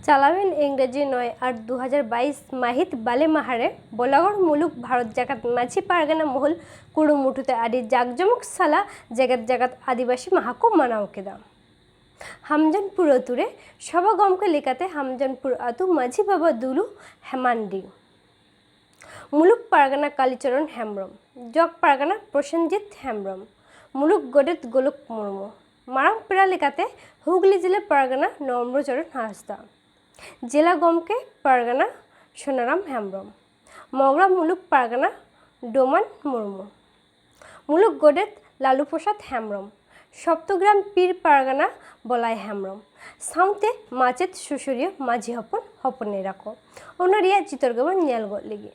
চালাবেন ইংরেজি ৯-৮-২০২২ মাহিত বালে মাহারে বলাগড় মুলুক ভারত জাগাত মাঝি পারগানা মহল কুড়ুমুঠুতে আদি জাকজমক সালা জাগাত জাগাত আদিবাসী মাহাকো মানাও কেদা হামজানপুর অতুরে সভা গমকে লেখাতে হামজানপুর আতু মাঝি বাবা দুলু হেমান্ডি মুলুক পারগানা কালীচরণ হেমব্রম জগ পারগানা প্রসেনজিৎ হেমব্রম মুলুক গডেত গোলক মুর্মু মারাং পেড়া লেখাতে হুগলি জেলা পারগানা নম্রচরণ হাঁসদা জেলা গমকে পারগানা সোনারাম হেমব্রম মগরা মুলুক পারগানা ডোমান মুর্মু মুলুক গডেত লালু প্রসাদ হেমব্রম সপ্তগ্রাম পীর পারগানা বলাই হেমব্রম সাউতে মাচেত সুসুরিয় মাঝি হপন হপনে রাখো ওনারিয়া চিতরগবন নিয়াল গো লেগে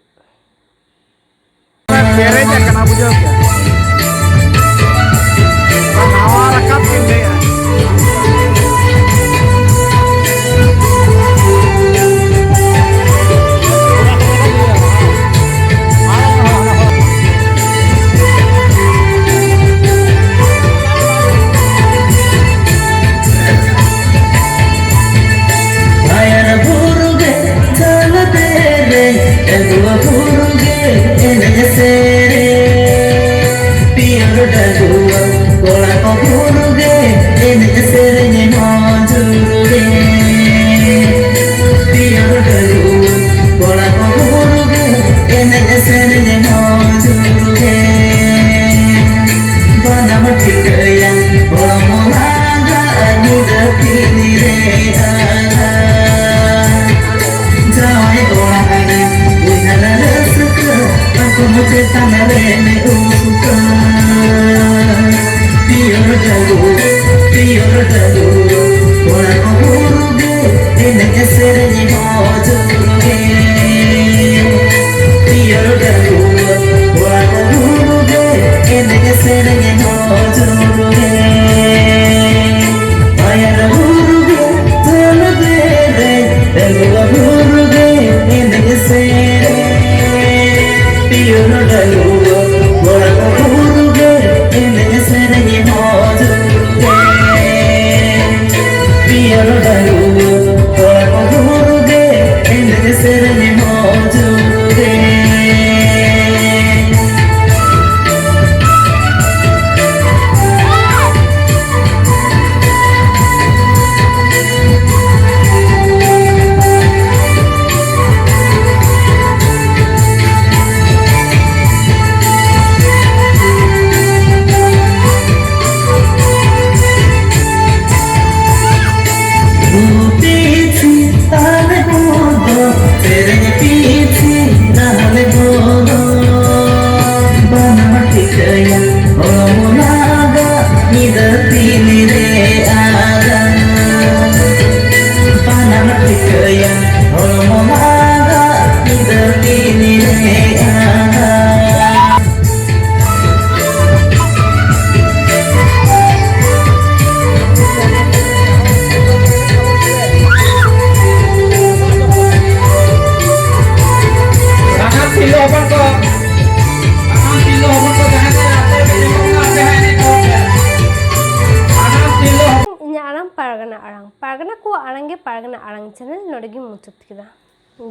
पारगना को आरंगे पारगना आरंग चैनल नोड़गी मुचुत किदा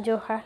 जोहार।